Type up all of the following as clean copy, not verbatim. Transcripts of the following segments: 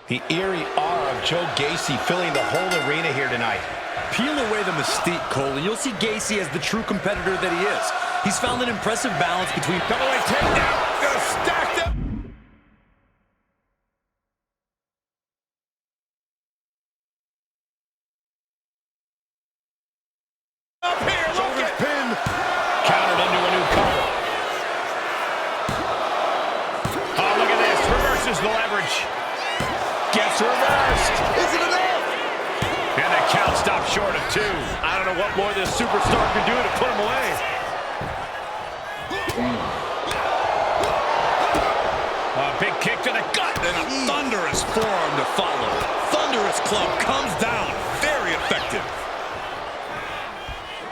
The eerie aura of Joe Gacy filling the whole arena here tonight. Peel away the mystique, Cole, and you'll see Gacy as the true competitor that he is. He's found an impressive balance between double-leg takedown. Gonna stack them. Up here, look at pin. Countered into a new cover. Oh, look at this. Reverses the leverage. Gets reversed. Is it enough? And the count stopped short of 2. I don't know what more this superstar can do to put him away. A big kick to the gut and a thunderous forearm to follow. Thunderous club comes down. Very effective.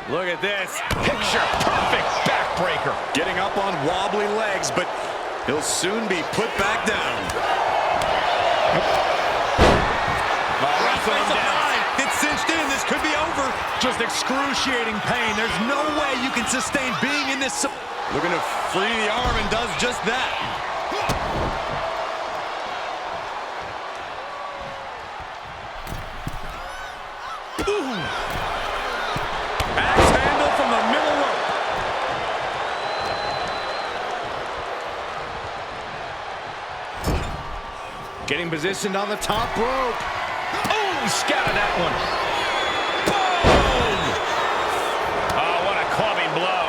Look at this. Picture perfect backbreaker. Getting up on wobbly legs, but he'll soon be put back down. It's cinched in. This could be over. Just excruciating pain. There's no way you can sustain being in this. Looking to free the arm and does just that. Ooh. Axe handle from the middle rope. Getting positioned on the top rope. Oh, scattered that one. Boom! Oh, what a clubbing blow.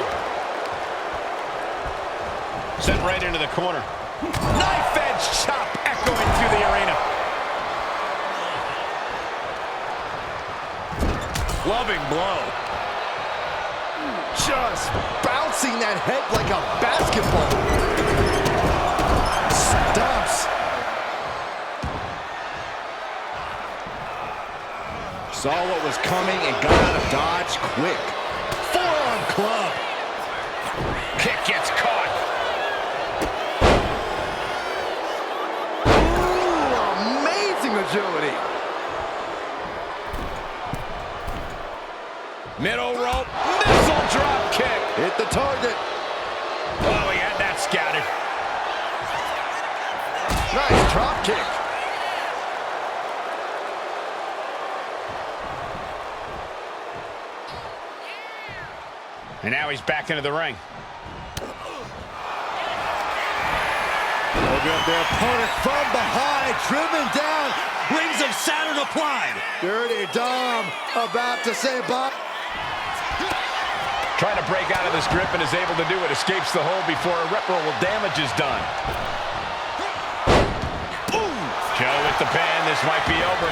Sent right into the corner. Knife edge chop echoing through the arena. Clubbing blow. Just bouncing that head like a basketball. Stomps. Saw what was coming and got out of dodge quick. Forearm club. Kick gets caught. Ooh, amazing agility. Middle rope, missile drop kick. Hit the target. Oh, he had that scouted. Nice drop kick. And now he's back into the ring. Look at their opponent from behind, driven down. Rings of Saturn applied. Dirty Dom about to say bye. Trying to break out of this grip and is able to do it. Escapes the hold before irreparable damage is done. Ooh. Joe with the pin. This might be over.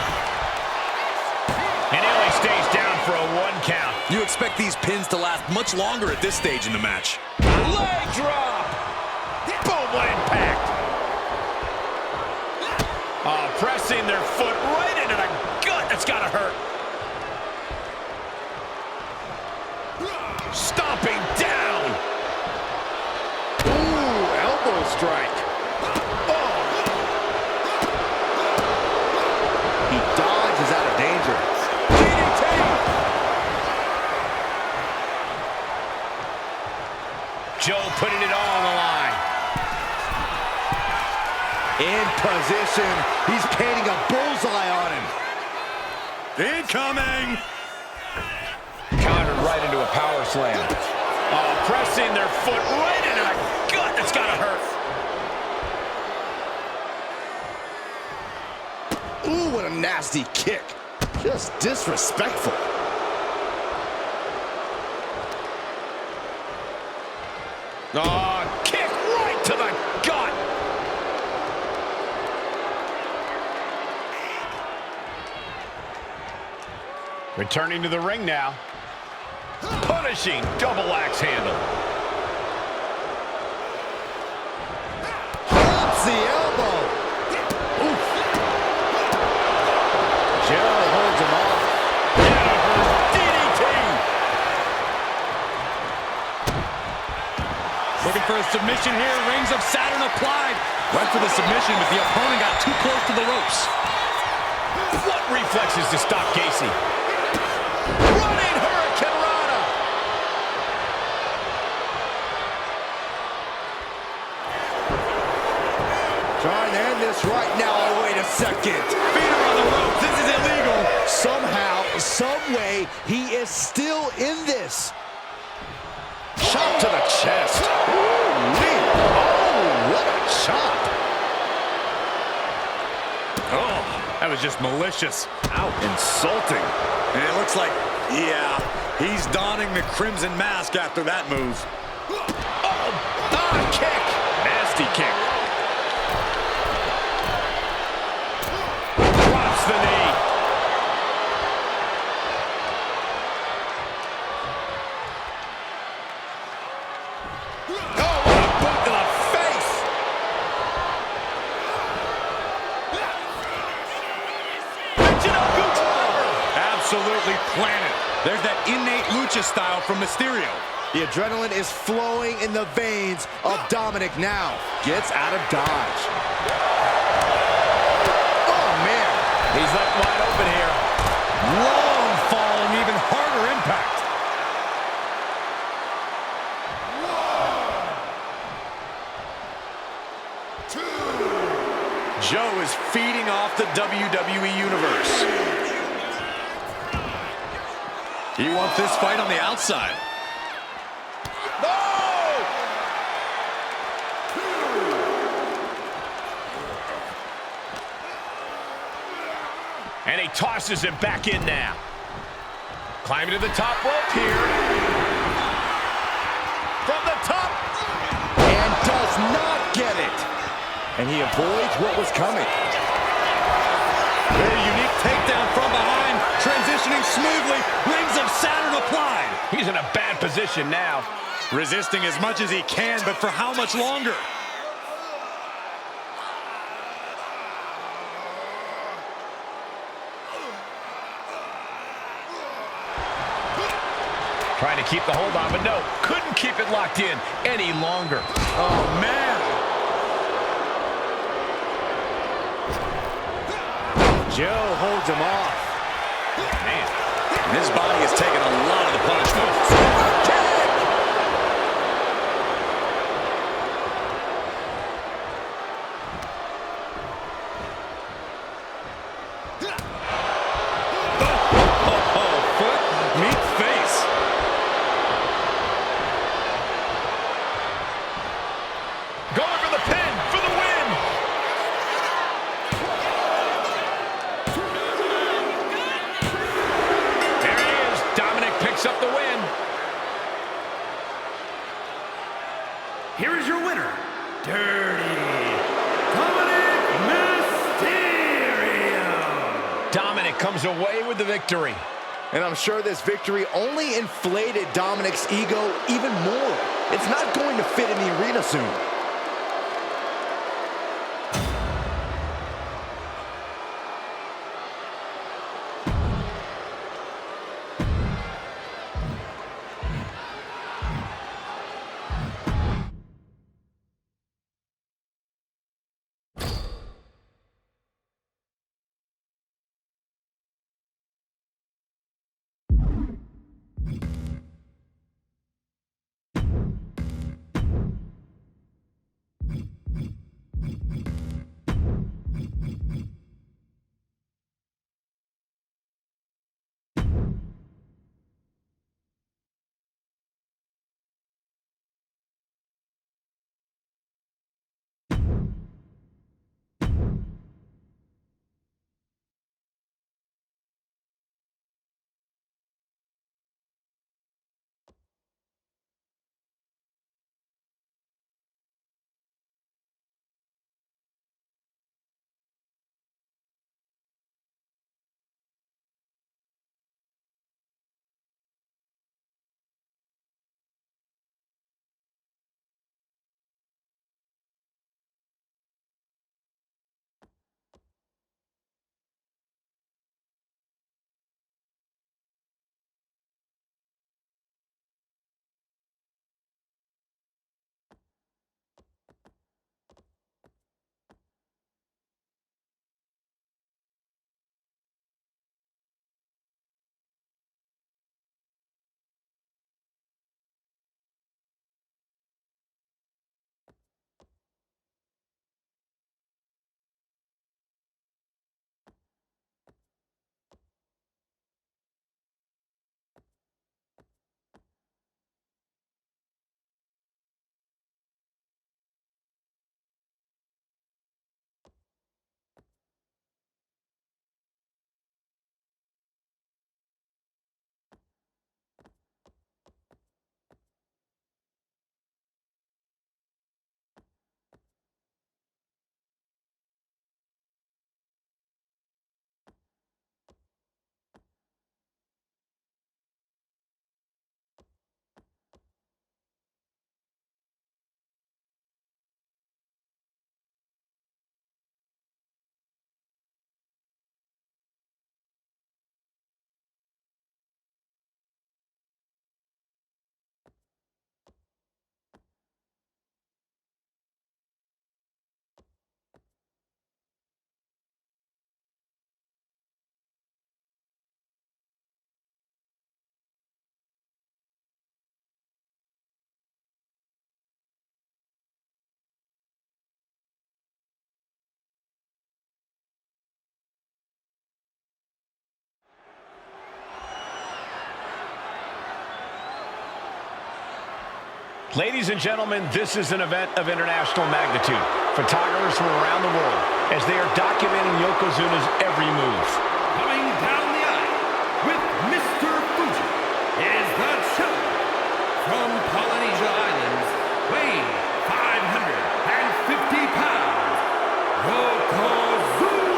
And he only stays down for a 1 count. You expect these pins to last much longer at this stage in the match. Leg drop. Boom, what impact. Pressing their foot right into the gut. That's got to hurt. Stomping down. Ooh, elbow strike. Oh. He dodges out of danger. DDT. Joe putting it all on the line. In position. He's painting a bullseye on him. Incoming. Countered right into a power slam. Pressing their foot right into the gut. That's got to hurt. Ooh, what a nasty kick. Just disrespectful. Kick right to the gut. Returning to the ring now. Punishing double axe handle. Drops the elbow. Oof. Joe holds him off. DDT. Looking for a submission here. Rings of Saturn applied. Went for the submission, but the opponent got too close to the ropes. What reflexes to stop Gacy? Running Hurricane Rana. Trying to end this right now. Oh, wait a second. Feet are on the ropes. This is illegal. Somehow, some way, he is still in this. Chop to the chest. Ooh-wee. Oh, what a chop. Oh, that was just malicious. Ouch. Insulting. And it looks like, yeah, he's donning the crimson mask after that move. Kick. Nasty kick. Drops the knee. Oh, what a boot to the face. Absolutely planted. There's that innate lucha style from Mysterio. The adrenaline is flowing in the veins of Dominic now. Gets out of dodge. Oh, man. He's left wide open here. Long fall and even harder impact. Joe is feeding off the WWE Universe. He wants this fight on the outside. And he tosses him back in now. Climbing to the top rope here. From the top. And does not get it. And he avoids what was coming. Very unique takedown from behind. Transitioning smoothly. Rings of Saturn applied. He's in a bad position now. Resisting as much as he can, but for how much longer? Trying to keep the hold on, but no, couldn't keep it locked in any longer. Oh, man. Joe holds him off. Man, And his body has taken a lot of the punishment. Up the win. Here is your winner, Dirty Dominic Mysterio. Dominic comes away with the victory. And I'm sure this victory only inflated Dominic's ego even more. It's not going to fit in the arena soon. Ladies and gentlemen, this is an event of international magnitude. Photographers from around the world as they are documenting Yokozuna's every move. Coming down the aisle with Mr. Fuji is the champion from Polynesia Islands, weighing 550 pounds, Yokozuna!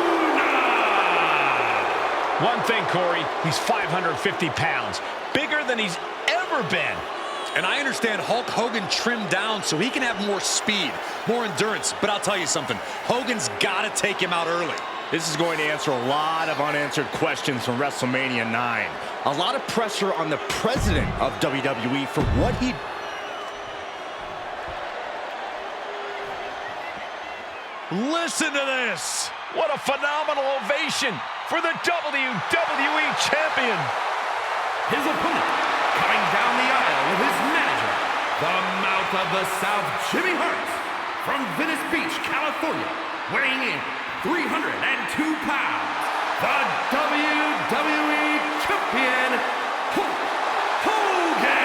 One thing, Corey, he's 550 pounds, bigger than he's ever been. And I understand Hulk Hogan trimmed down so he can have more speed, more endurance. But I'll tell you something, Hogan's got to take him out early. This is going to answer a lot of unanswered questions from WrestleMania 9. A lot of pressure on the president of WWE for what he... Listen to this. What a phenomenal ovation for the WWE Champion. his opponent, coming down the aisle with his manager, the Mouth of the South, Jimmy Hart, from Venice Beach, California, weighing in 302 pounds, the WWE Champion, Hulk Hogan!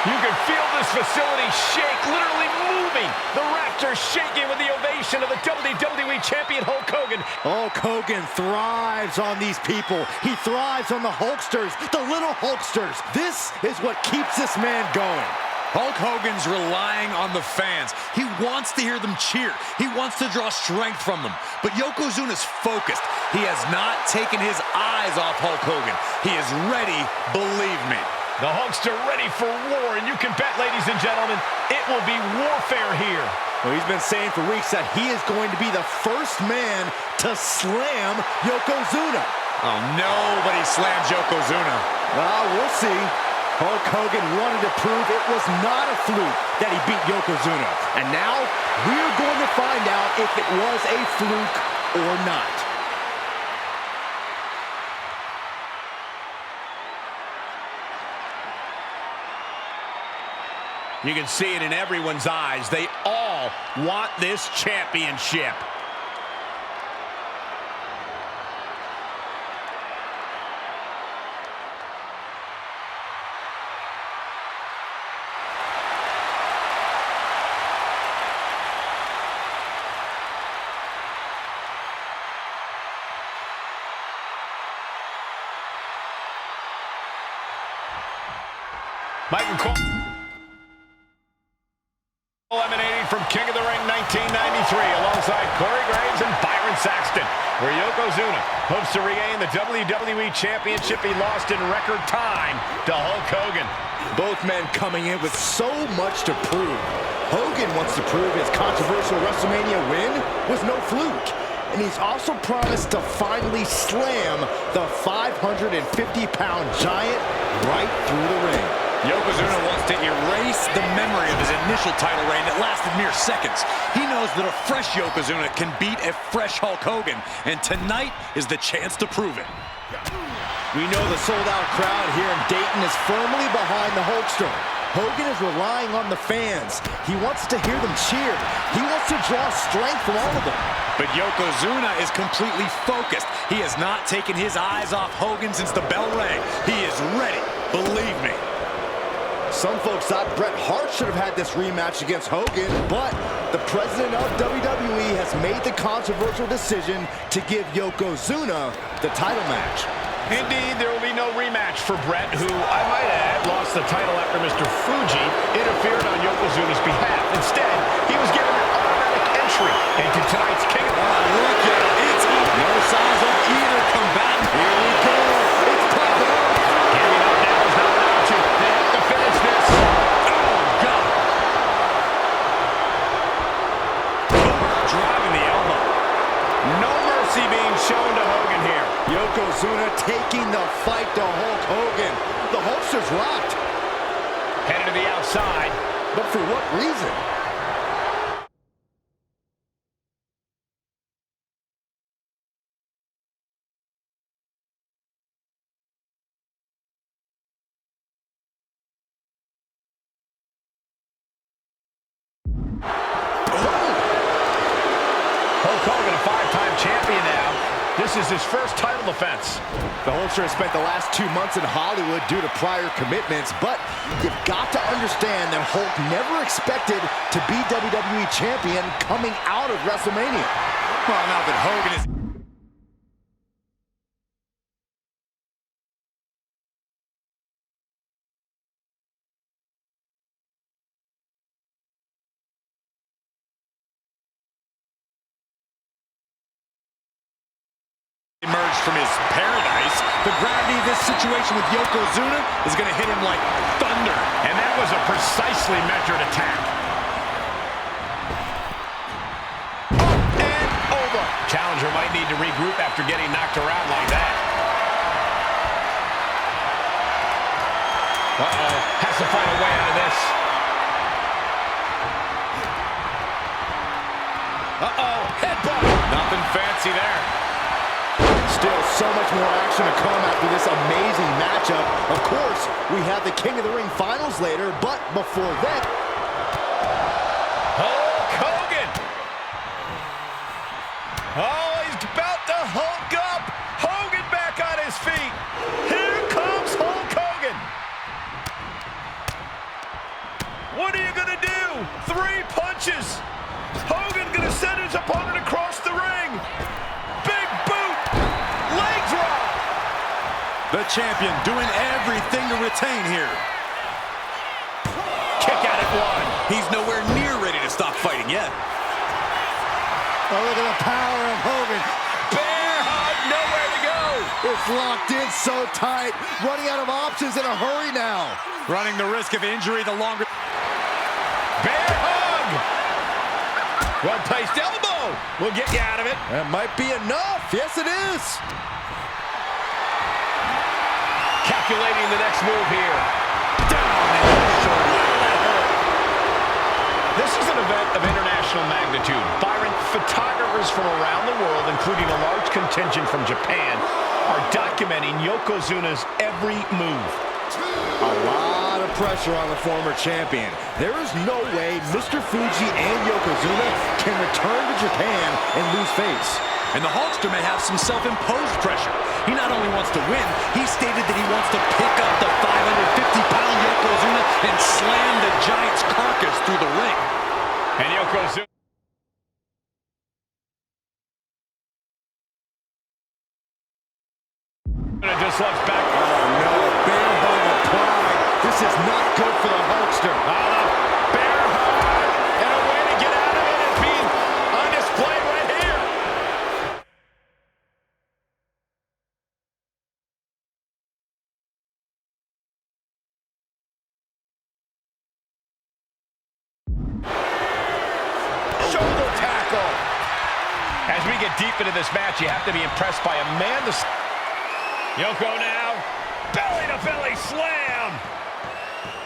You can feel this facility shake, literally moving. The rafters shaking with the ovation of the WWE Champion Hulk Hogan. Hulk Hogan thrives on these people. He thrives on the Hulksters, the little Hulksters. This is what keeps this man going. Hulk Hogan's relying on the fans. He wants to hear them cheer. He wants to draw strength from them. But Yokozuna's focused. He has not taken his eyes off Hulk Hogan. He is ready, believe me. The Hulkster ready for war, and you can bet, ladies and gentlemen, it will be warfare here. Well, he's been saying for weeks that he is going to be the first man to slam Yokozuna. Oh, nobody slams Yokozuna. Well, we'll see. Hulk Hogan wanted to prove it was not a fluke that he beat Yokozuna. And now, we're going to find out if it was a fluke or not. You can see it in everyone's eyes. They all want this championship. Mike McCall emanating from King of the Ring 1993 alongside Corey Graves and Byron Saxton, where Yokozuna hopes to regain the WWE Championship he lost in record time to Hulk Hogan. Both men coming in with so much to prove. Hogan wants to prove his controversial WrestleMania win was no fluke. And he's also promised to finally slam the 550-pound giant right through the ring. Yokozuna wants to erase the memory of his initial title reign that lasted mere seconds. He knows that a fresh Yokozuna can beat a fresh Hulk Hogan, and tonight is the chance to prove it. We know the sold-out crowd here in Dayton is firmly behind the Hulkster. Hogan is relying on the fans. He wants to hear them cheer. He wants to draw strength from all of them. But Yokozuna is completely focused. He has not taken his eyes off Hogan since the bell rang. He is ready, believe me. Some folks thought Bret Hart should have had this rematch against Hogan, but the president of WWE has made the controversial decision to give Yokozuna the title match. Indeed, there will be no rematch for Bret, who, I might add, lost the title after Mr. Fuji interfered on Yokozuna's behalf. Instead, he was given an automatic entry into tonight's King of the Ring. Look at it. It's no signs of either combatant. Here we go. It's popping up. Giving up now is not an option. They have to finish this. Oh, God. Driving the elbow. No mercy being shown to Hogan here. Yokozuna taking the fight to Hulk Hogan. The Hulkster's rocked. Headed to the outside. But for what reason? Hulk Hogan, a five-time champion now. This is his first title defense. The Hulkster has spent the last 2 months in Hollywood due to prior commitments, but you've got to understand that Hulk never expected to be WWE Champion coming out of WrestleMania. Well, now that Hogan is emerged from his paradise, the gravity of this situation with Yokozuna is going to hit him like thunder. And that was a precisely measured attack. Up and over. Challenger might need to regroup after getting knocked around like that. Uh-oh. Has to find a way out of this. Uh-oh. Headbutt. Nothing fancy there. Still so much more action to come after this amazing matchup. Of course, we have the King of the Ring finals later, but before that... Hulk Hogan! Oh, he's about to Hulk up! Hogan back on his feet! Here comes Hulk Hogan! What are you gonna do? 3 punches! Hogan gonna send his opponent across the ring! Big boot! Leg drop! The champion doing everything to retain here. Kick out at 1. He's nowhere near ready to stop fighting yet. Oh, look at the power of Hogan. Bear hug, nowhere to go! It's locked in so tight. Running out of options in a hurry now. Running the risk of injury the longer... Bear hug! Well-placed elbow will get you out of it. That might be enough. Yes, it is. Calculating the next move here. Down and the shoulder. This is an event of international magnitude. Byron, photographers from around the world, including a large contingent from Japan, are documenting Yokozuna's every move. A lot of pressure on the former champion. There is no way Mr. Fuji and Yokozuna can return to Japan and lose face. And the Hulkster may have some self-imposed pressure. He not only wants to win, he stated that he wants to pick up the 550-pound Yokozuna and slam the Giant's carcass through the ring. And Yokozuna just loves back. Oh no, bear hug applied. This is not good for the Hulkster. Bear hug, and a way to get out of it is being on display right here. Shoulder tackle. As we get deep into this match, you have to be impressed by a man. Yoko now, belly-to-belly slam.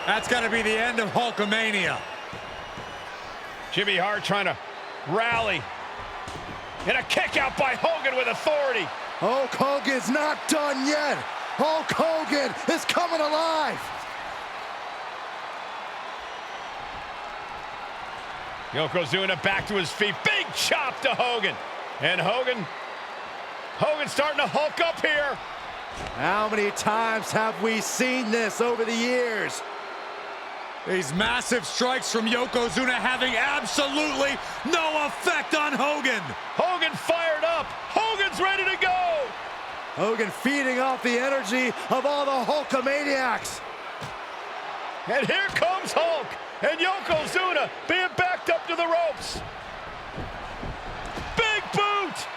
That's got to be the end of Hulkamania. Jimmy Hart trying to rally. And a kick out by Hogan with authority. Hulk Hogan's not done yet. Hulk Hogan is coming alive. Yokozuna back to his feet. Big chop to Hogan. And Hogan's starting to Hulk up here. How many times have we seen this over the years? These massive strikes from Yokozuna having absolutely no effect on Hogan. Hogan fired up. Hogan's ready to go. Hogan feeding off the energy of all the Hulkamaniacs. And here comes Hulk. And Yokozuna being backed up to the ropes. Big boot.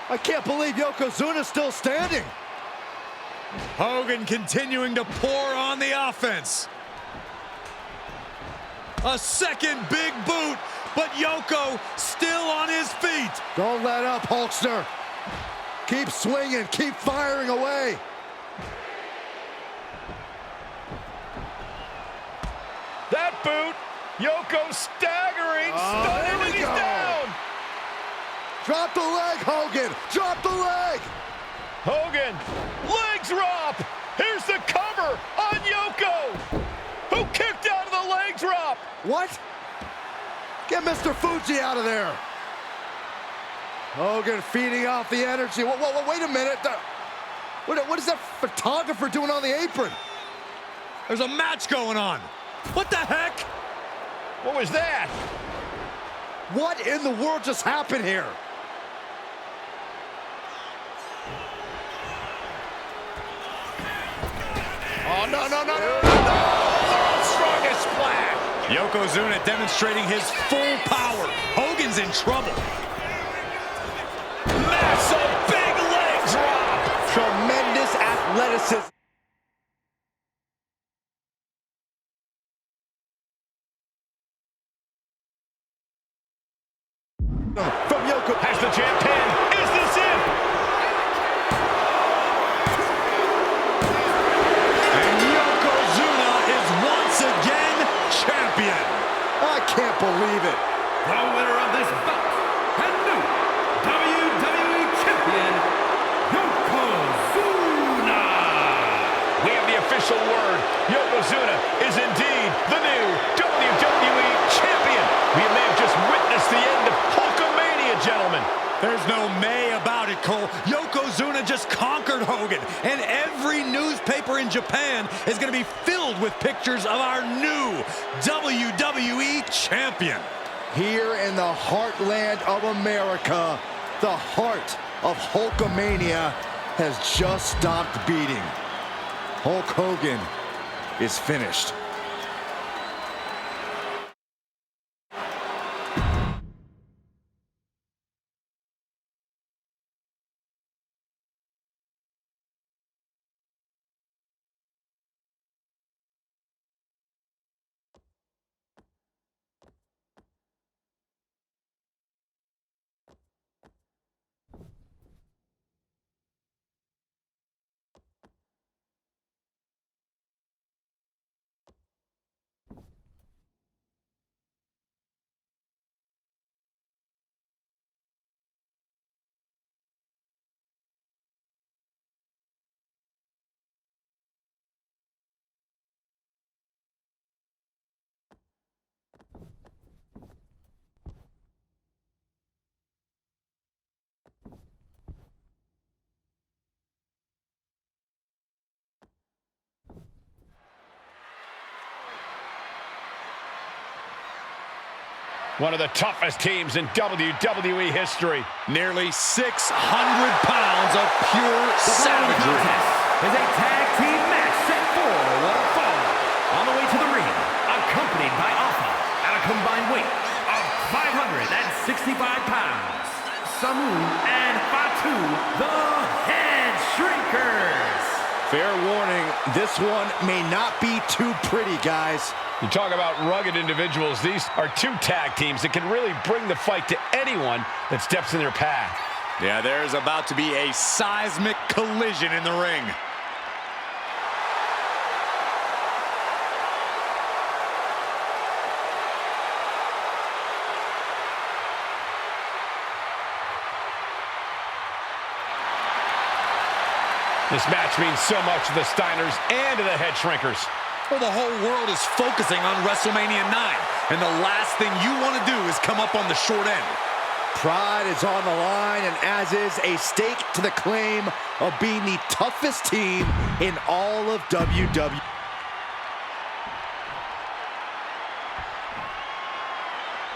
I can't believe Yokozuna's still standing. Hogan continuing to pour on the offense. A second big boot, but Yoko still on his feet. Don't let up, Hulkster. Keep swinging, keep firing away. That boot, Yoko staggering, stunning, and he's down. Drop the leg, Hogan. Drop the leg. Hogan, leg drop. Here's the cover on Yoko, who kicked out of the leg drop. What? Get Mr. Fuji out of there. Hogan feeding off the energy. Wait a minute. What is that photographer doing on the apron? There's a match going on. What the heck? What was that? What in the world just happened here? Oh, no. World's strongest splash. Yokozuna demonstrating his full power. Hogan's in trouble. Massive big leg drop. Tremendous athleticism. From Yoko. Has the champ pinned. Is this it? And Yokozuna is once again champion. I can't believe it. The winner of this bout, and new WWE Champion, Yokozuna is indeed the new WWE Champion. We may have just witnessed the end of Hulkamania, gentlemen. There's no may about it, Cole. Yokozuna just conquered Hogan, and every newspaper in Japan is going to be filled with pictures of our new WWE Champion. Here in the heartland of America, the heart of Hulkamania has just stopped beating. Hulk Hogan is finished. One of the toughest teams in WWE history. Nearly 600 pounds of pure savagery. Is a tag team match set for one fall. On the way to the ring, accompanied by Alpha at a combined weight of 565 pounds. Samu and Fatu, the Head Shrinkers. Fair warning, this one may not be too pretty, guys. You talk about rugged individuals. These are two tag teams that can really bring the fight to anyone that steps in their path. Yeah, there's about to be a seismic collision in the ring. This match means so much to the Steiners and to the Head Shrinkers. Well, the whole world is focusing on WrestleMania 9, and the last thing you want to do is come up on the short end. Pride is on the line, and as is a stake to the claim of being the toughest team in all of WWE.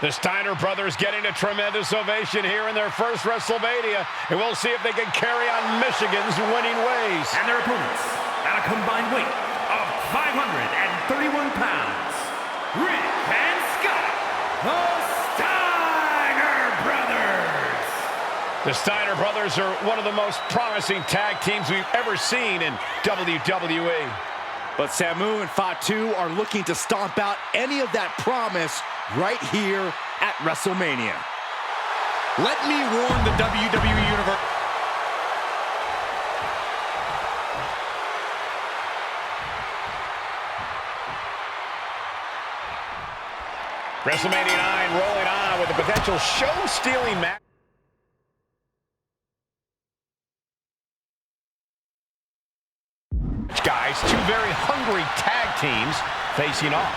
The Steiner brothers getting a tremendous ovation here in their first WrestleMania, and we'll see if they can carry on Michigan's winning ways. And their opponents, at a combined weight of 531 pounds, Rick and Scott, the Steiner Brothers. The Steiner brothers are one of the most promising tag teams we've ever seen in WWE. But Samu and Fatu are looking to stomp out any of that promise right here at WrestleMania. Let me warn the WWE Universe. WrestleMania 9 rolling on with a potential show-stealing match. Guys, two very hungry tag teams facing off.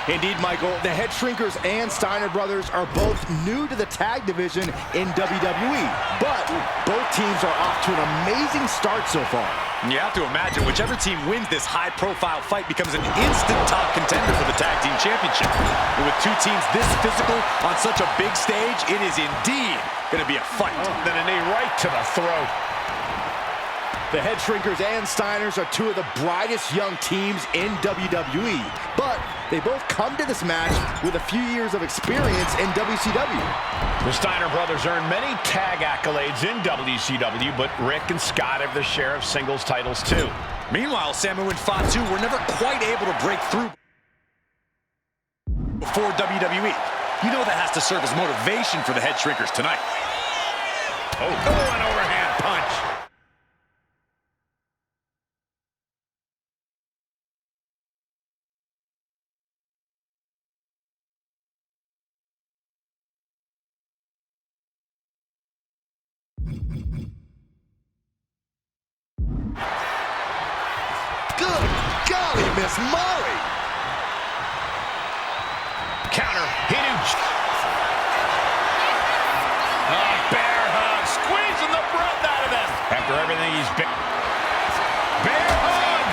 Indeed, Michael, the Head Shrinkers and Steiner brothers are both new to the tag division in WWE, but both teams are off to an amazing start so far. You have to imagine whichever team wins this high-profile fight becomes an instant top contender for the tag team championship. And with two teams this physical on such a big stage, it is indeed going to be a fight. Then a knee right to the throat. The Head Shrinkers and Steiners are two of the brightest young teams in WWE, but they both come to this match with a few years of experience in WCW. The Steiner brothers earned many tag accolades in WCW, but Rick and Scott have their share of singles titles too. Meanwhile, Samu and Fatu were never quite able to break through before WWE. You know that has to serve as motivation for the Head Shrinkers tonight. Oh, an overhand punch. Good golly, Miss Molly. Counter. He knew. Bear hug. Squeezing the breath out of him. After everything he's been. Bear hug.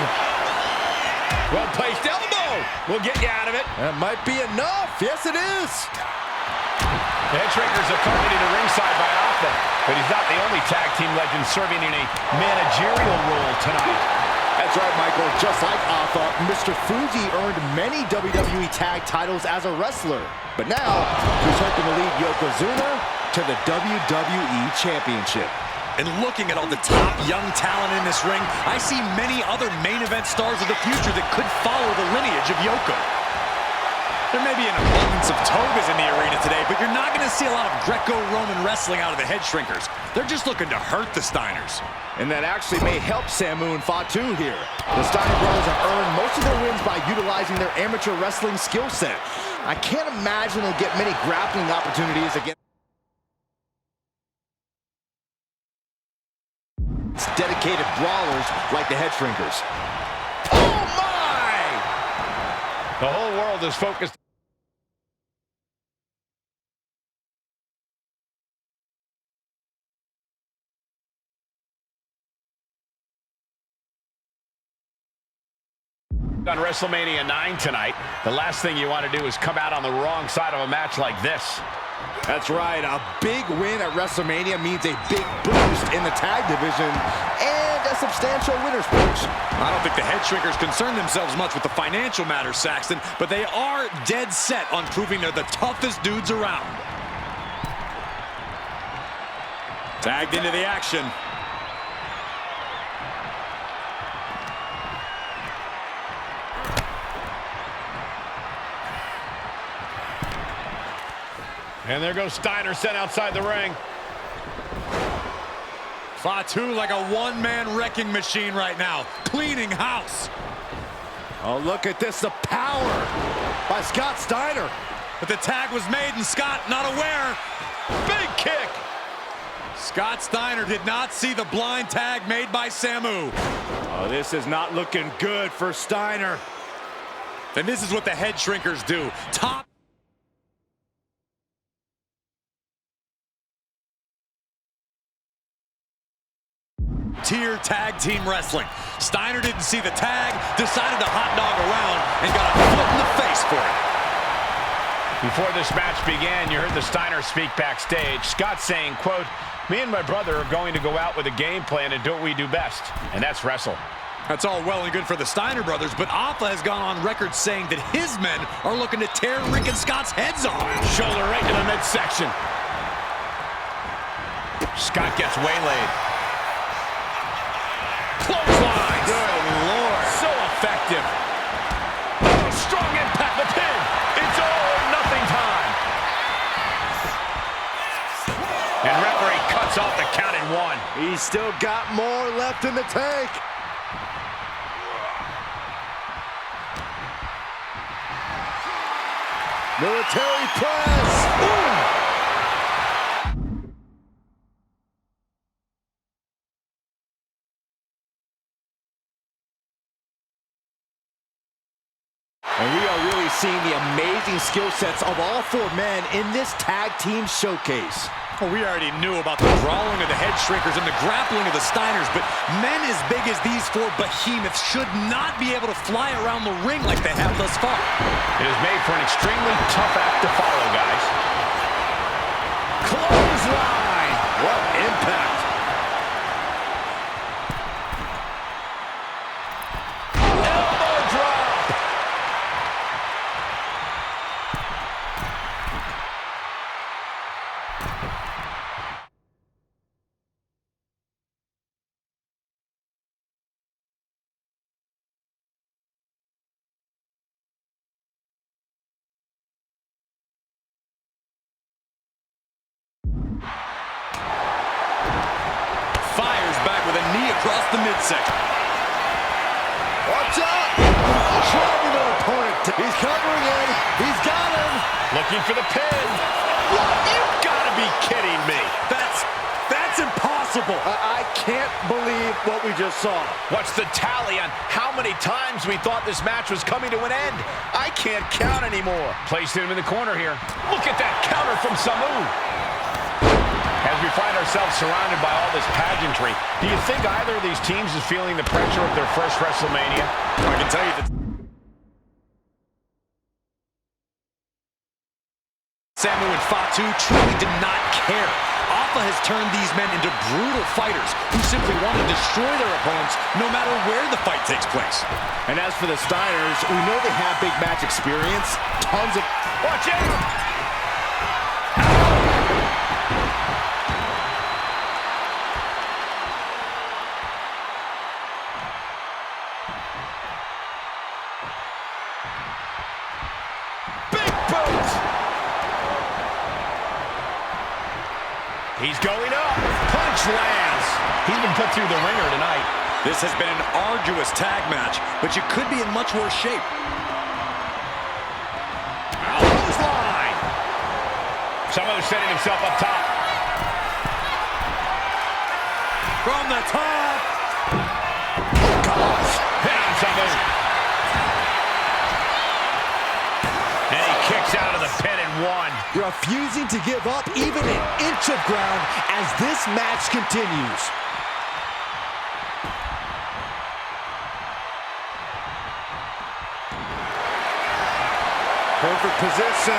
Well-placed elbow. We'll get you out of it. That might be enough. Yes, it is. The head shrinker's accompanied to ringside by Alpha, but he's not the only tag team legend serving in a managerial role tonight. That's right, Michael. Just like Alpha, Mr. Fuji earned many WWE tag titles as a wrestler. But now, he's hoping to lead Yokozuna to the WWE Championship. And looking at all the top young talent in this ring, I see many other main event stars of the future that could follow the lineage of Yoko. There may be an abundance of togas in the arena today, but you're not going to see a lot of Greco-Roman wrestling out of the head shrinkers. They're just looking to hurt the Steiners. And that actually may help Samu and Fatu here. The Steiner brothers have earned most of their wins by utilizing their amateur wrestling skill set. I can't imagine they'll get many grappling opportunities against dedicated brawlers like the head shrinkers. Oh, my! The whole world is focused. On WrestleMania 9 tonight, the last thing you want to do is come out on the wrong side of a match like this. That's right, a big win at WrestleMania means a big boost in the tag division and a substantial winner's push. I don't think the head shrinkers concern themselves much with the financial matters, Saxton, but they are dead set on proving they're the toughest dudes around. Tagged into the action. And there goes Steiner sent outside the ring. Fatu like a one-man wrecking machine right now, cleaning house. Oh, look at this, the power by Scott Steiner. But the tag was made and Scott not aware. Big kick. Scott Steiner did not see the blind tag made by Samu. Oh, this is not looking good for Steiner. And this is what the head shrinkers do. Top tier tag team wrestling. Steiner didn't see the tag, decided to hot dog around, and got a foot in the face for it. Before this match began, you heard the Steiner speak backstage. Scott saying, quote, "Me and my brother are going to go out with a game plan and do what we do best, and that's wrestle." That's all well and good for the Steiner brothers, but Alpha has gone on record saying that his men are looking to tear Rick and Scott's heads off. Shoulder right to the midsection. Scott gets waylaid. Clothesline. Good Lord. So effective. Oh, strong impact. The pin. It's all or nothing time. And referee cuts off the count in one. He's still got more left in the tank. Military press. Boom. And we are really seeing the amazing skill sets of all four men in this tag team showcase. Well, we already knew about the brawling of the head shrinkers and the grappling of the Steiners, but men as big as these four behemoths should not be able to fly around the ring like they have thus far. It is made for an extremely tough act to follow, guys. Clothesline! What impact! Elbow drop! Fires back with a knee across the midsection. Watch out! Driving the opponent. He's covering in. He's got him. Looking for the pin. What? You've got to be kidding me. That's impossible. impossible. I can't believe what we just saw. What's the tally on how many times we thought this match was coming to an end? I can't count anymore. Placing him in the corner here. Look at that counter from Samu. As we find ourselves surrounded by all this pageantry, do you think either of these teams is feeling the pressure of their first WrestleMania? I can tell you that Samu and Fatu truly did not care. Alpha has turned these men into brutal fighters who simply want to destroy their opponents no matter where the fight takes place. And as for the Steiners, we know they have big match experience. Tons of... Watch out! He's going up. Punch lands. He's been put through the ringer tonight. This has been an arduous tag match, but you could be in much worse shape. Clothesline. Someone's setting himself up top. From the top. Oh, gosh. Hit on someone. And he kicks out of the pin and one. Refusing to give up even an inch of ground as this match continues. Perfect position.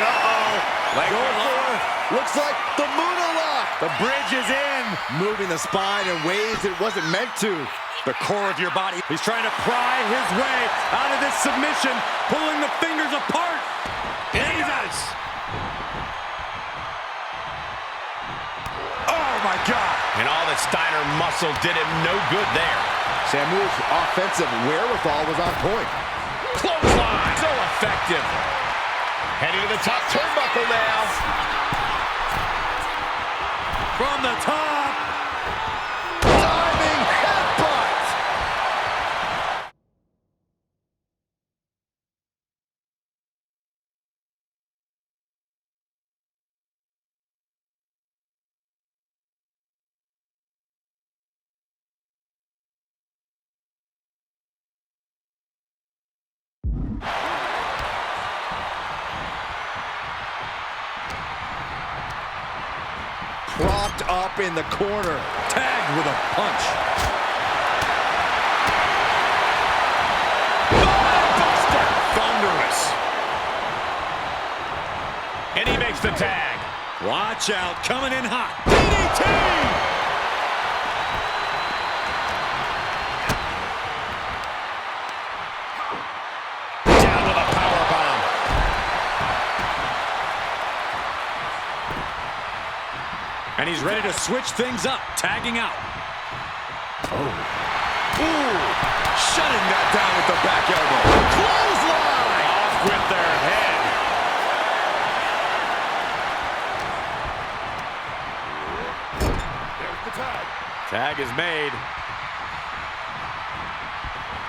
Leg Going lock. for it. Looks like the Moonalock. The bridge is in. Moving the spine in ways it wasn't meant to. The core of your body. He's trying to pry his way out of this submission, pulling the fingers apart. And he does. Oh, my God. And all that Steiner muscle did him no good there. Samu's offensive wherewithal was on point. Clothesline. So effective. Heading to the top turnbuckle now. From the top. Diving headbutt. Propped up in the corner. Tagged with a punch. Buster. Thunderous. And he makes the tag. Watch out, coming in hot. DDT. Down with a powerbomb. And he's ready to switch things up, tagging out. Ooh, shutting that down with the back elbow. Clothesline! Off with their head. There's the tag. Tag is made.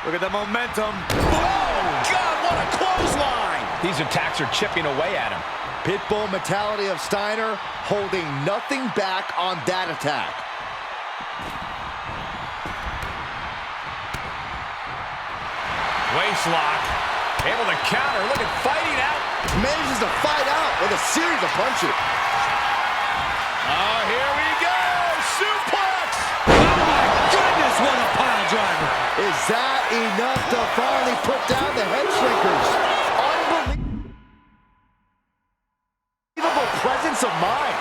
Look at the momentum. Oh, God, what a clothesline. These attacks are chipping away at him. Pitbull mentality of Steiner, holding nothing back on that attack. Waist lock. Able to counter. Look at fighting out. Manages to fight out with a series of punches. Oh, here we go. Suplex. Oh, my goodness, what a pile driver. Is that enough to finally put down the head shrinkers? Unbelievable presence of mind.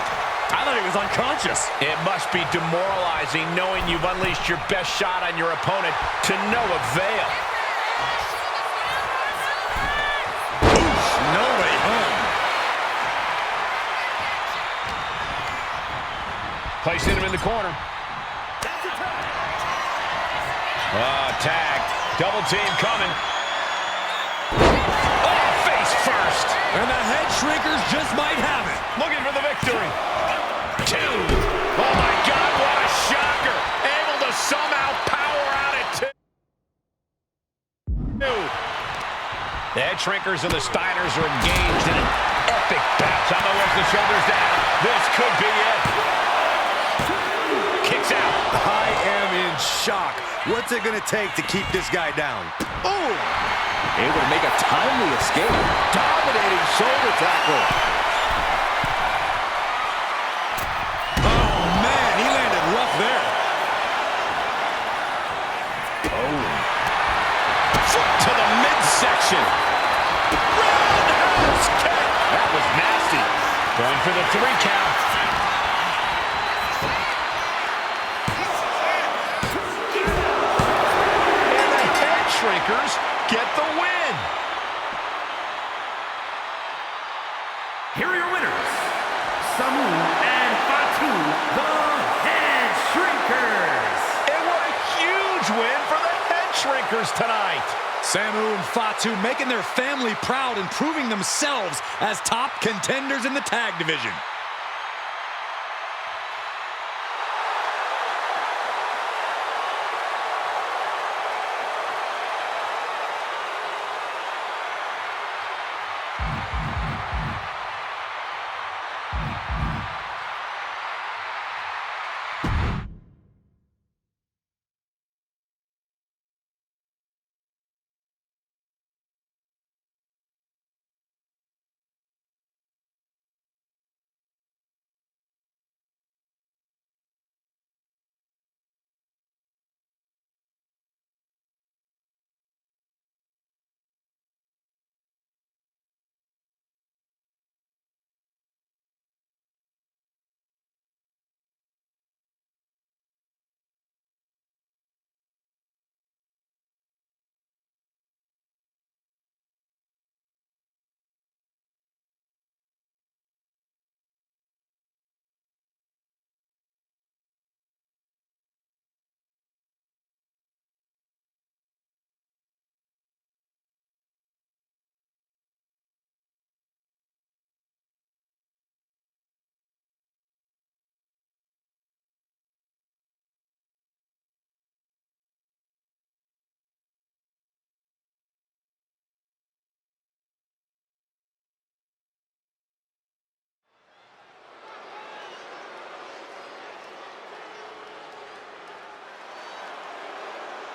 I thought he was unconscious. It must be demoralizing knowing you've unleashed your best shot on your opponent to no avail. No way home. Placing him in the corner. Tag. Double team coming. Oh, face first. And the head shrinkers just might have it. Looking for the victory. 2. Oh, my God, what a shocker. Able to somehow power out at 2. The head shrinkers and the Steiners are engaged in an epic battle. Sama wears the shoulders down. This could be it. Kicks out. in shock. What's it going to take to keep this guy down? Oh! Able to make a timely escape. Dominating shoulder tackle. Oh, man, he landed rough there. Oh. Foot to the midsection. Roundhouse kick. That was nasty. Going for the 3 count. And the head shrinkers get the win. Here are your winners, Samu and Fatu, the Head Shrinkers. And what a huge win for the head shrinkers tonight. Samu and Fatu making their family proud and proving themselves as top contenders in the tag division.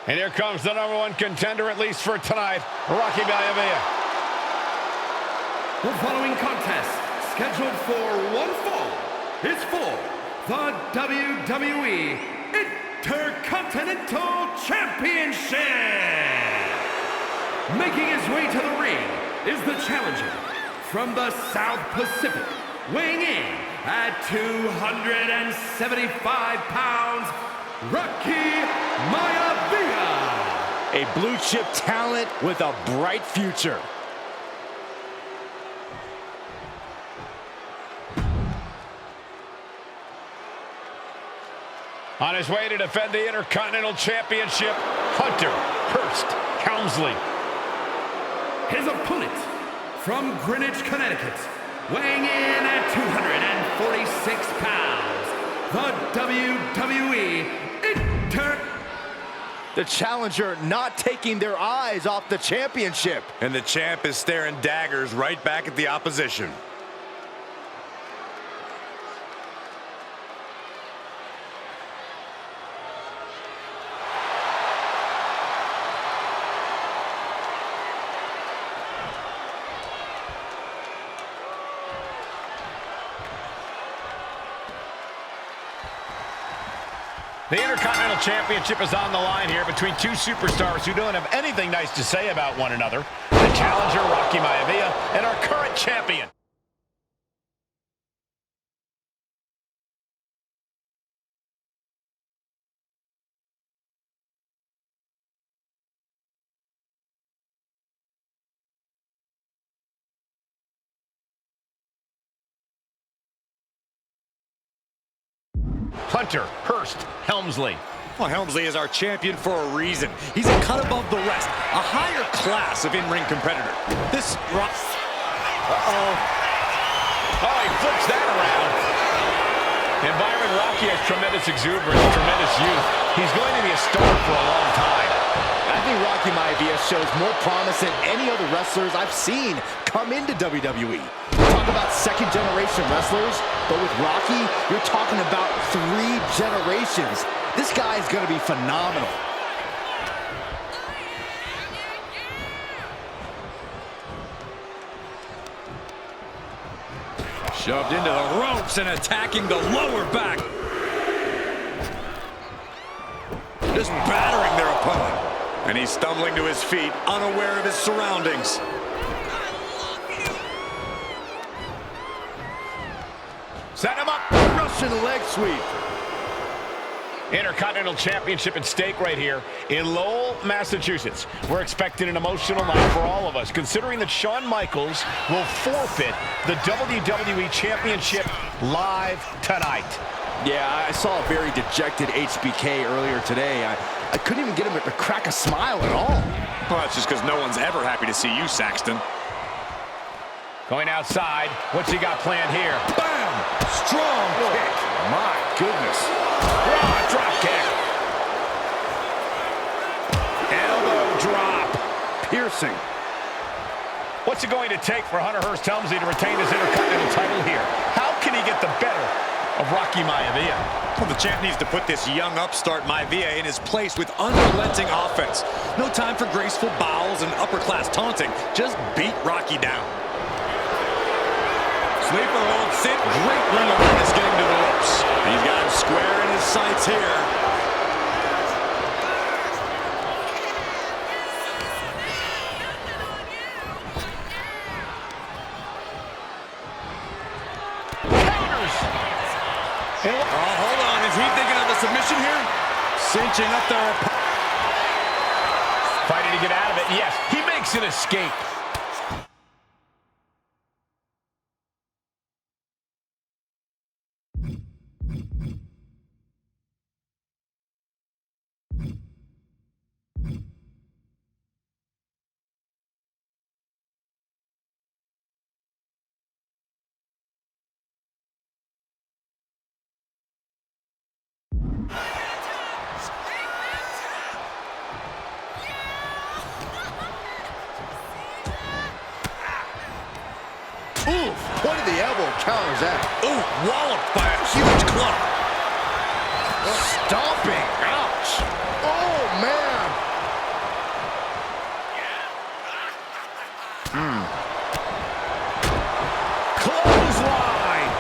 And here comes the #1 contender, at least for tonight, Rocky Maivia. The following contest, scheduled for one fall, is for the WWE Intercontinental Championship. Making his way to the ring is the challenger from the South Pacific, weighing in at 275 pounds, Rocky Maivia. A blue chip talent with a bright future. On his way to defend the Intercontinental Championship, Hunter Hearst Helmsley. His opponent from Greenwich, Connecticut, weighing in at 246 pounds, the WWE The challenger not taking their eyes off the championship. And the champ is staring daggers right back at the opposition. The Intercontinental Championship is on the line here between two superstars who don't have anything nice to say about one another. The challenger, Rocky Maivia, and our current champion. Hunter Hearst Helmsley. Well, Helmsley is our champion for a reason. He's a cut above the rest, a higher class of in-ring competitor. This rock... Oh, he flips that around. And Byron, Rocky has tremendous exuberance, tremendous youth. He's going to be a star for a long time. I think Rocky Maivia shows more promise than any other wrestlers I've seen come into WWE. Talk about second-generation wrestlers, but with Rocky, you're talking about 3 generations. This guy is going to be phenomenal. Shoved into the ropes and attacking the lower back. Just battering their opponent. And he's stumbling to his feet, unaware of his surroundings. Set him up. Russian leg sweep. Intercontinental Championship at stake right here in Lowell, Massachusetts. We're expecting an emotional night for all of us, considering that Shawn Michaels will forfeit the WWE Championship live tonight. Yeah, I saw a very dejected HBK earlier today. I couldn't even get him to crack a smile at all. Well, that's just because no one's ever happy to see you, Saxton. Going outside. What's he got planned here? Bam! Strong kick. My goodness. Raw drop kick. Elbow drop. Piercing. What's it going to take for Hunter Hearst Helmsley to retain his Intercontinental title here? How can he get the better of Rocky Maivia? Well, the champ needs to put this young upstart Maivia in his place with unrelenting offense. No time for graceful bows and upper-class taunting. Just beat Rocky down. Sleeper hold sit. Great ring awareness getting to the ropes. He's got him square in his sights here. Counters. Oh, hold on. Is he thinking of a submission here? Cinching up there. Fighting to get out of it. Yes, he makes an escape. Ooh, point of the elbow counters that. Ooh, walloped by a huge club. Stomping. Ouch. Oh, man. Clothesline.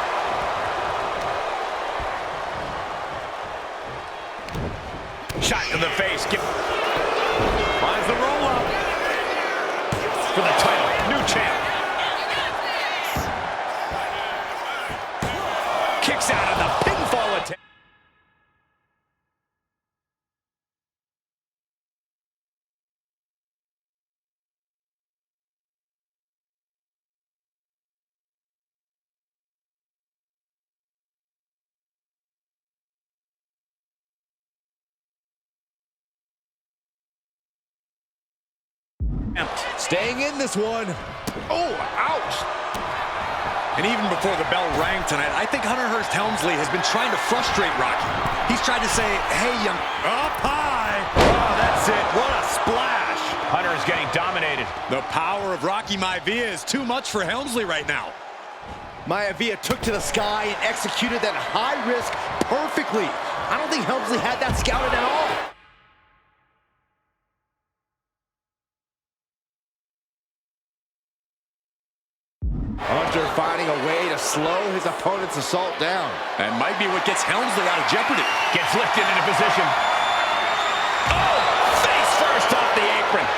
Shot to the face. Finds the roll up. For the title. New champ. Kicks out of the pinfall attempt. Staying in this one. Oh, ouch. And even before the bell rang tonight, I think Hunter Hearst Helmsley has been trying to frustrate Rocky. He's tried to say, hey, young... Up high! Oh, that's it. What a splash. Hunter is getting dominated. The power of Rocky Maivia is too much for Helmsley right now. Maivia took to the sky and executed that high risk perfectly. I don't think Helmsley had that scouted at all. Hunter finding a way to slow his opponent's assault down. That might be what gets Helmsley out of jeopardy. Gets lifted into position. Oh! Face first off the apron.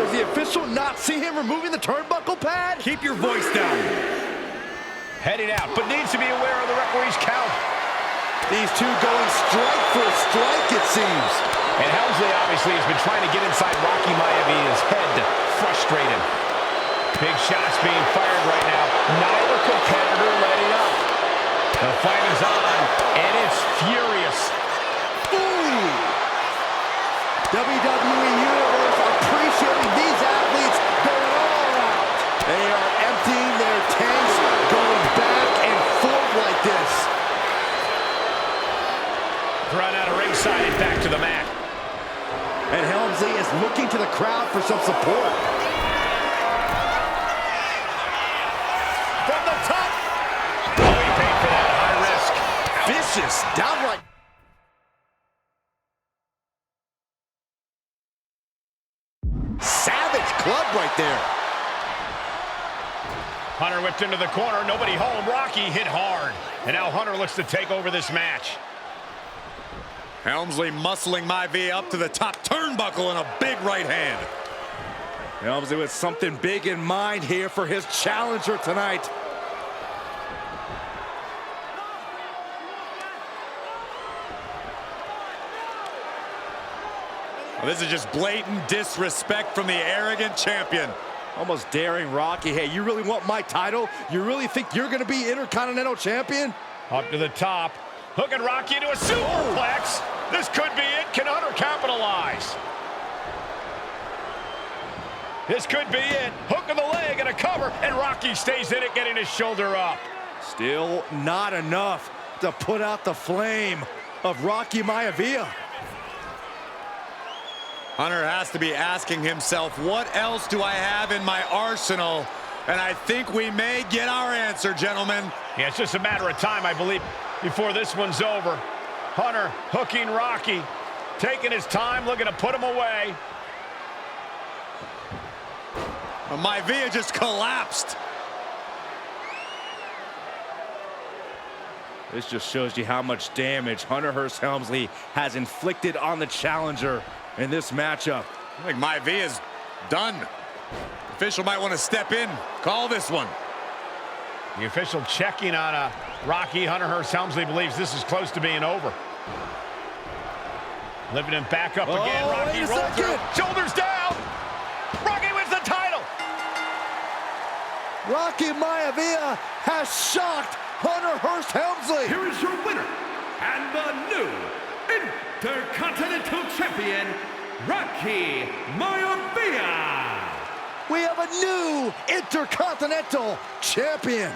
Does the official not see him removing the turnbuckle pad? Keep your voice down. Heading out, but needs to be aware of the referee's count. These two going strike for strike, it seems. And Helmsley obviously has been trying to get inside Rocky Maivia's head to frustrate him. Big shots being fired right now. Neither competitor letting up. The fight is on, and it's furious. Ooh! WWE Universe appreciating these athletes going all out. They are emptying their tanks, going back and forth like this. Run out of ringside and back to the mat. And Helmsley is looking to the crowd for some support. From the top, vicious, downright. Savage club right there. Hunter whipped into the corner. Nobody home. Rocky hit hard. And now Hunter looks to take over this match. Helmsley muscling Maivia up to the top turnbuckle and a big right hand. Helmsley with something big in mind here for his challenger tonight. Well, this is just blatant disrespect from the arrogant champion. Almost daring Rocky. Hey, you really want my title? You really think you're going to be Intercontinental Champion? Up to the top. Hooking Rocky into a superplex. This could be it. Can Hunter capitalize? This could be it. Hook of the leg and a cover. And Rocky stays in it, getting his shoulder up. Still not enough to put out the flame of Rocky Maivia. Hunter has to be asking himself, what else do I have in my arsenal? And I think we may get our answer, gentlemen. Yeah, it's just a matter of time, I believe, before this one's over. Hunter hooking Rocky, taking his time, looking to put him away. Maivia just collapsed. This just shows you how much damage Hunter Hearst Helmsley has inflicted on the challenger in this matchup. I think Maivia's done. The official might want to step in, call this one. The official checking on Rocky. Hunter Hearst Helmsley believes this is close to being over. Lifting him back up again. Rocky rolls through. Shoulders down. Rocky wins the title. Rocky Maivia has shocked Hunter Hearst Helmsley. Here is your winner and the new Intercontinental Champion, Rocky Maivia. We have a new Intercontinental Champion.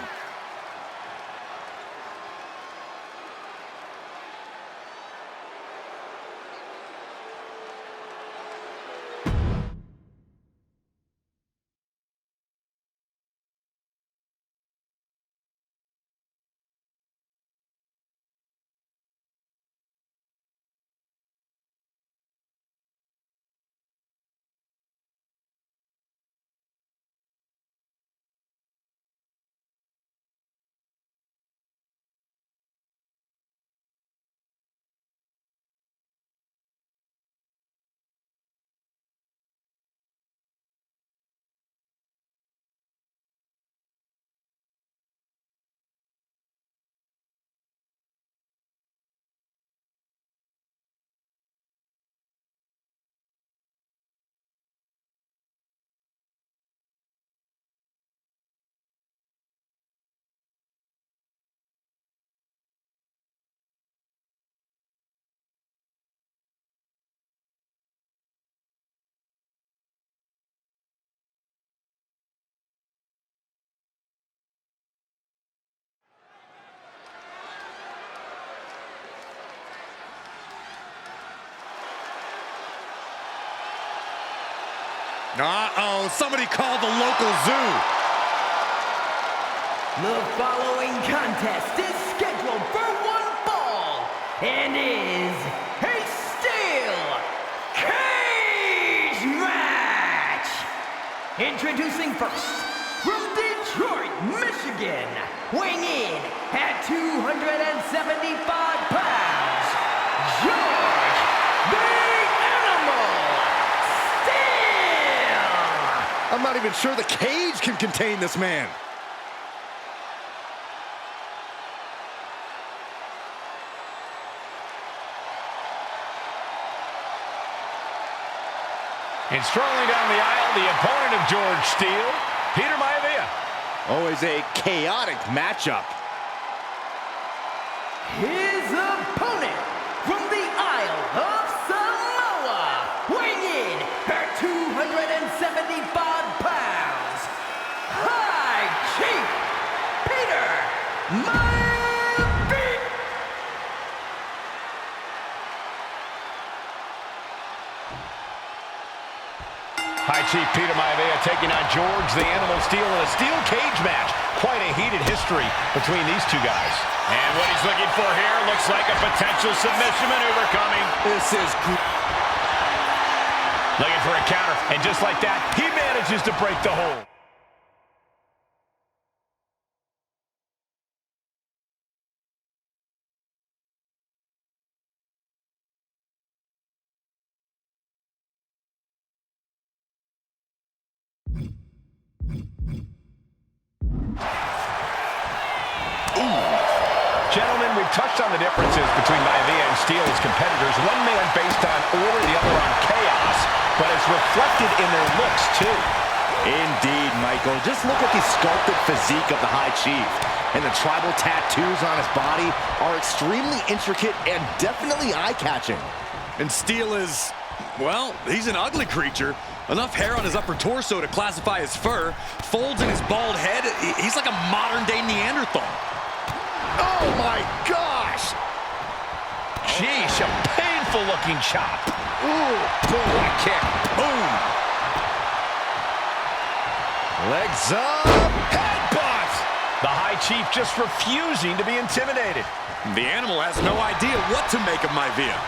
Uh-oh, somebody called the local zoo. The following contest is scheduled for one fall and is a steel cage match. Introducing first, from Detroit, Michigan, weighing in at 275 pounds, George the Animal Steele. I'm not even sure the cage can contain this man. And strolling down the aisle, the opponent of George Steele, Peter Maivia. Always a chaotic matchup. His opponent from the Isle of Samoa, weighing in at 275 pounds, High Chief Peter Maivia. High Chief Peter Maivia taking on George the Animal Steel in a steel cage match. Quite a heated history between these two guys. And what he's looking for here looks like a potential submission maneuver coming. This is looking for a counter, and just like that, he manages to break the hold. Gentlemen, we've touched on the differences between Maivia and Steel as competitors. One man based on order, the other on chaos, but it's reflected in their looks, too. Indeed, Michael. Just look at the sculpted physique of the High Chief. And the tribal tattoos on his body are extremely intricate and definitely eye-catching. And Steel is, well, he's an ugly creature. Enough hair on his upper torso to classify as fur. Folds in his bald head. He's like a modern-day Neanderthal. Oh, my gosh! Jeez, a painful-looking chop. Ooh, boom, what a kick. Boom. Legs up. Headbutt! The High Chief just refusing to be intimidated. The Animal has no idea what to make of Maivia.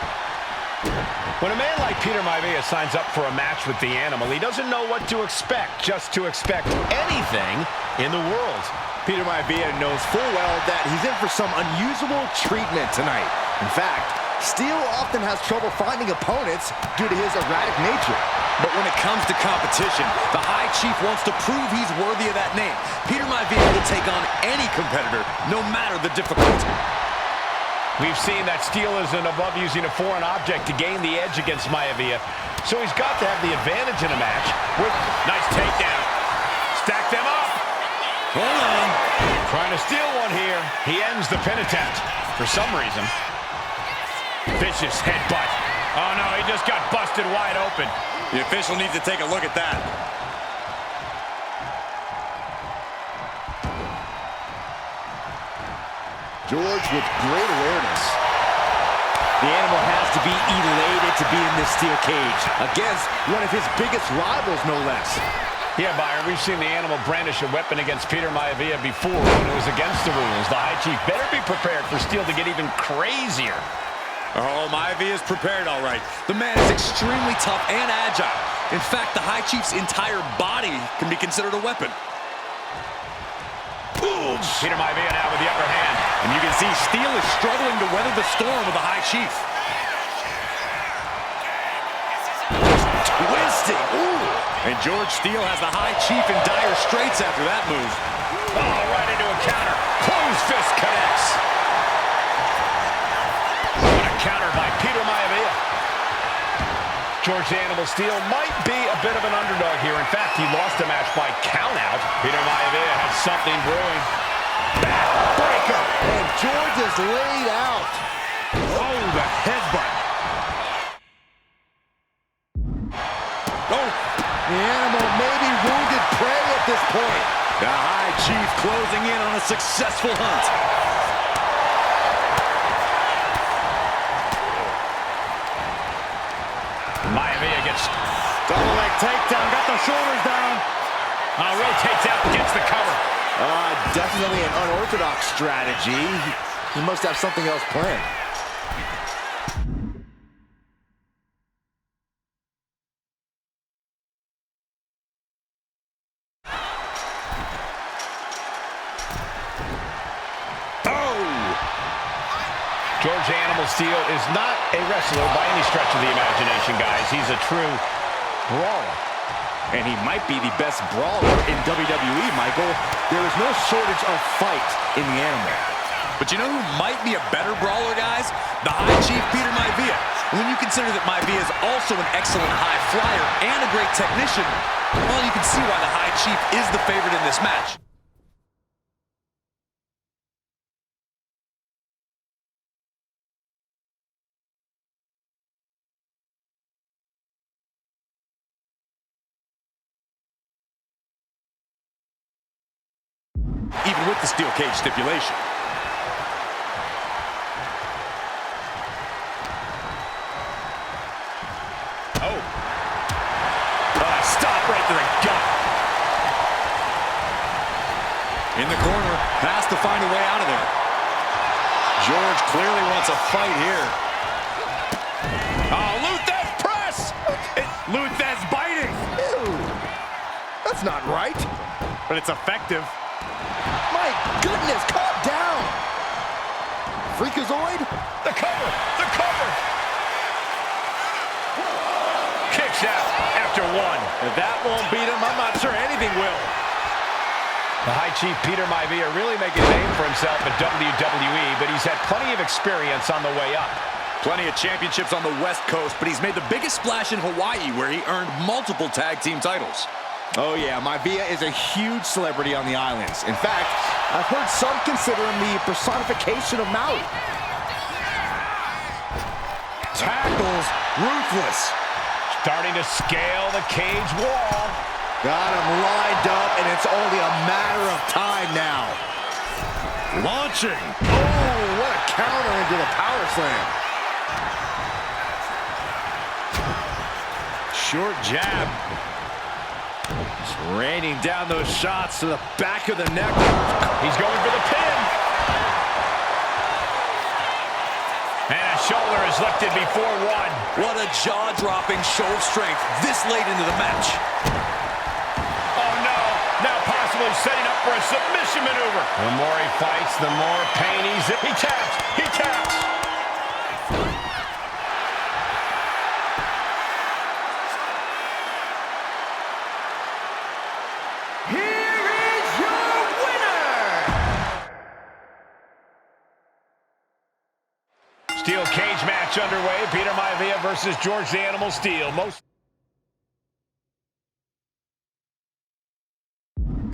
When a man like Peter Maivia signs up for a match with the Animal, he doesn't know what to expect, just to expect anything in the world. Peter Maivia knows full well that he's in for some unusual treatment tonight. In fact, Steel often has trouble finding opponents due to his erratic nature. But when it comes to competition, the High Chief wants to prove he's worthy of that name. Peter Maivia will take on any competitor, no matter the difficulty. We've seen that Steel isn't above using a foreign object to gain the edge against Maivia, so he's got to have the advantage in a match. With nice takedown. Stack them up. Hold on. Trying to steal one here. He ends the pin attempt for some reason. Vicious headbutt. Oh, no, he just got busted wide open. The official needs to take a look at that. George with great awareness. The Animal has to be elated to be in this steel cage against one of his biggest rivals, no less. Yeah, Byron, we've seen the Animal brandish a weapon against Peter Maivia before when it was against the rules. The High Chief better be prepared for Steel to get even crazier. Oh, Maivia is prepared, all right. The man is extremely tough and agile. In fact, the High Chief's entire body can be considered a weapon. Boom! Peter Maivia now with the upper hand. And you can see Steel is struggling to weather the storm of the High Chief. Twisting. Ooh. And George Steel has the High Chief in dire straits after that move. Oh, right into a counter. Closed fist connects. What a counter by Peter Maivia. George the Animal Steel might be a bit of an underdog here. In fact, he lost the match by countout. Peter Maivia has something brewing. Backbreaker. And George is laid out. Oh, the headbutt. Oh, The Animal may be wounded prey at this point. the High Chief closing in on a successful hunt. Maivia gets Double leg takedown, got the shoulders down. rotates out, gets the cover. Definitely an unorthodox strategy. He must have something else planned. George Animal Steel is not a wrestler by any stretch of the imagination, guys. He's a true brawler. And he might be the best brawler in WWE, Michael. There is no shortage of fight in the Animal. But you know who might be a better brawler, guys? The High Chief, Peter Maivia. And when you consider that Maivia is also an excellent high flyer and a great technician, well, you can see why the High Chief is the favorite in this match. Even with the steel cage stipulation. Oh. Stop In the corner, has to find a way out of there. George clearly wants a fight here. Oh, Luthez press! Luthez biting! Ew. That's not right. But it's effective. My goodness, calm down. Freakazoid? The cover! The cover! Kicks out after one. If that won't beat him, I'm not sure anything will. The High Chief Peter Maivia really making a name for himself at WWE, but he's had plenty of experience on the way up. Plenty of championships on the West Coast, but he's made the biggest splash in Hawaii, where he earned multiple tag team titles. Oh yeah, Maivia is a huge celebrity on the islands. In fact, I've heard some consider him the personification of Maui. Tackles, ruthless. Starting to scale the cage wall. Got him lined up, and it's only a matter of time now. Launching. Oh, what a counter into the power slam. Short jab. Just raining down those shots to the back of the neck. He's going for the pin. And a shoulder is lifted before one. What a jaw-dropping show of strength this late into the match. Oh no, now possibly setting up for a submission maneuver. The more he fights, the more pain he's in. He taps, he taps. Here is your winner! Steel cage match underway. Peter Maivia versus George the Animal Steel. Most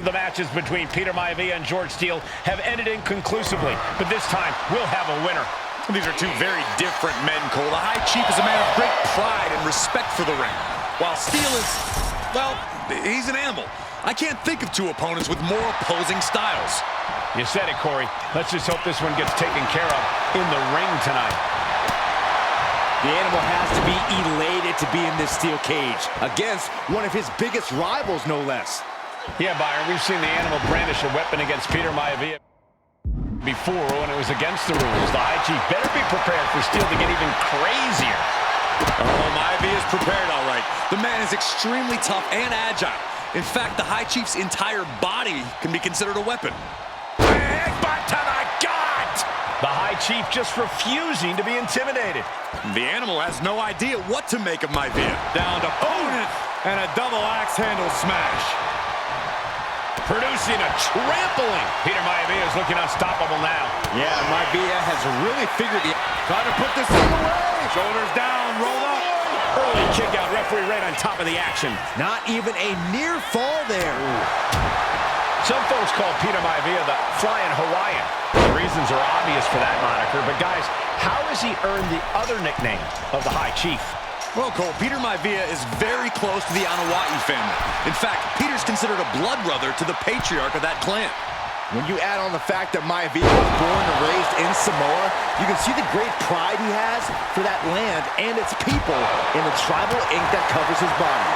the matches between Peter Maivia and George Steele have ended inconclusively, but this time we'll have a winner. These are two very different men, Cole. The High Chief is a man of great pride and respect for the ring, while Steele is, well, he's an animal. I can't think of two opponents with more opposing styles. You said it, Corey. Let's just hope this one gets taken care of in the ring tonight. The Animal has to be elated to be in this steel cage against one of his biggest rivals, no less. Yeah, Byron, we've seen the Animal brandish a weapon against Peter Maivia before when it was against the rules. The High Chief better be prepared for Steele to get even crazier. Oh, Maivia's prepared, all right. The man is extremely tough and agile. In fact, the High Chief's entire body can be considered a weapon. Headbutt to the gut! The High Chief just refusing to be intimidated. The Animal has no idea what to make of Maivia. Down to opponent and a double axe handle smash. Producing a trampling. Peter Maivia is looking unstoppable now. Yeah, Maivia has really figured the... Trying to put this thing away. Shoulders down, roll up. Early kick out, referee right on top of the action. Not even a near fall there. Some folks call Peter Maivia the Flying Hawaiian. The reasons are obvious for that moniker, but guys, how has he earned the other nickname of the High Chief? Well, Cole, Peter Maivia is very close to the Anawa'i family. In fact, Peter's considered a blood brother to the patriarch of that clan. When you add on the fact that Maivia was born and raised in Samoa, you can see the great pride he has for that land and its people in the tribal ink that covers his body.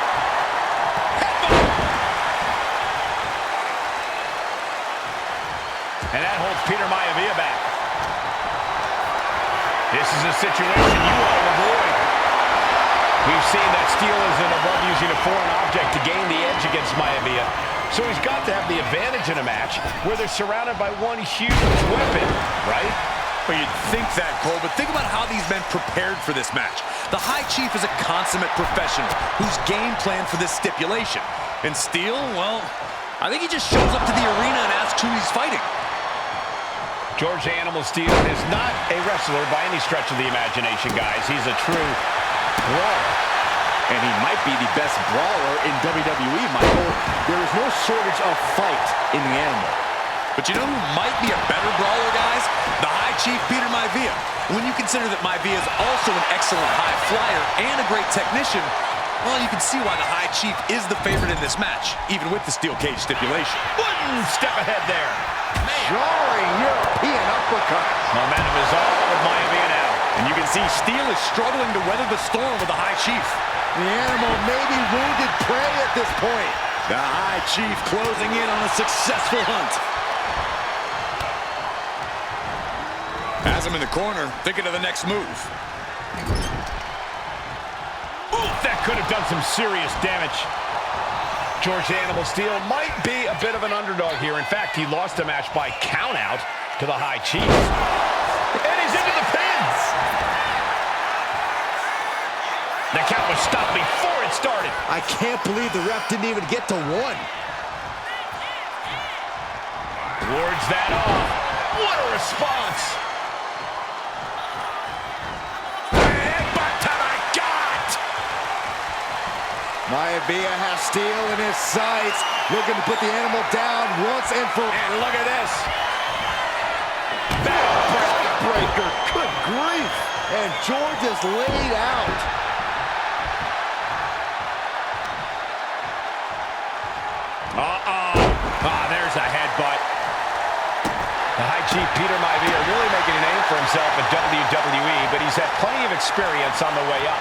And that holds Peter Maivia back. This is a situation you want to avoid. We've seen that Steele isn't above using a foreign object to gain the edge against Maivia. So he's got to have the advantage in a match where they're surrounded by one huge weapon, right? Well, you'd think that, Cole, but think about how these men prepared for this match. The High Chief is a consummate professional who's game planned for this stipulation. And Steele, well, I think he just shows up to the arena and asks who he's fighting. George the Animal Steele is not a wrestler by any stretch of the imagination, guys. He's a true brawler. And he might be the best brawler in WWE, Michael. There is no shortage of fight in the Animal. But you know who might be a better brawler, guys? The High Chief Peter Maivia. When you consider that Maivia is also an excellent high flyer and a great technician, well, you can see why the High Chief is the favorite in this match, even with the steel cage stipulation. One step ahead there. Jarring European uppercut. Momentum is all with Maivia now. And you can see Steele is struggling to weather the storm with the High Chief. The Animal may be wounded prey at this point. The High Chief closing in on a successful hunt. Has him in the corner, thinking of the next move. Ooh, that could have done some serious damage. George the Animal Steel might be a bit of an underdog here. In fact, he lost a match by countout to the High Chief. And he's into the pins. The count was stopped before it started. I can't believe the ref didn't even get to one. Wards that off. What a response. Headbutt to the gut. Maivia has Steel in his sights, looking to put the Animal down once and for all. And look at this. Backbreaker, good grief. And George is laid out. There's a headbutt. The High Chief Peter Maivia really making a name for himself in WWE, but he's had plenty of experience on the way up.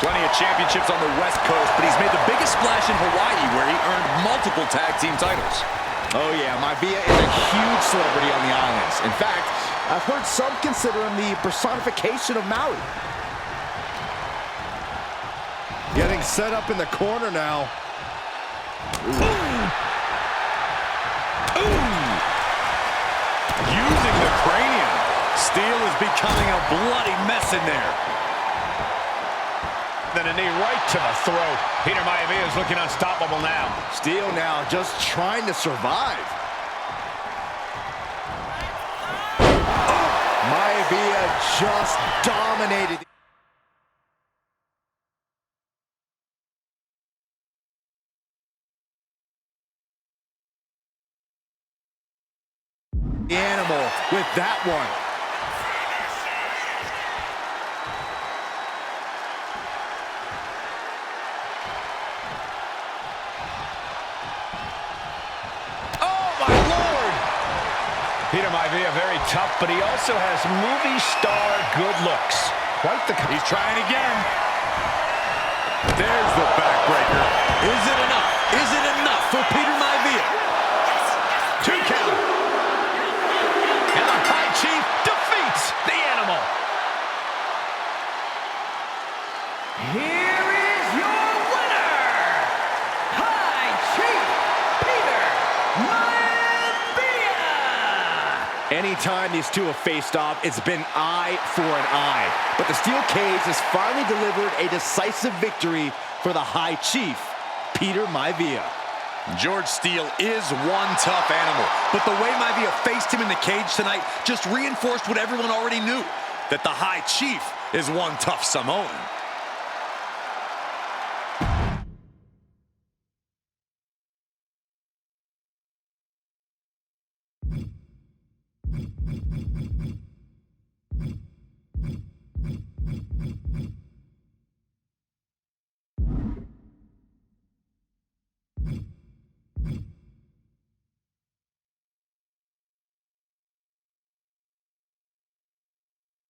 Plenty of championships on the West Coast, but he's made the biggest splash in Hawaii, where he earned multiple tag team titles. Oh yeah, Maivia is a huge celebrity on the islands. In fact, I've heard some consider him the personification of Maui. Getting set up in the corner now. Using the cranium. Steel is becoming a bloody mess in there. Then a knee right to the throat. Peter Maivia is looking unstoppable now. Steel now just trying to survive. Maivia just dominated. The Animal with that one. Oh, my Lord! Peter Maivia, very tough, but he also has movie star good looks. Quite the... He's trying again. There's the backbreaker. Is it enough? Is it enough for Peter Maivia? 2 count. And the High Chief defeats the Animal. Here is your winner, High Chief Peter Maivia. Anytime these two have faced off, it's been eye for an eye. But the steel cage has finally delivered a decisive victory for the High Chief, Peter Maivia. George Steele is one tough animal, but the way Maivia faced him in the cage tonight just reinforced what everyone already knew, that the High Chief is one tough Samoan.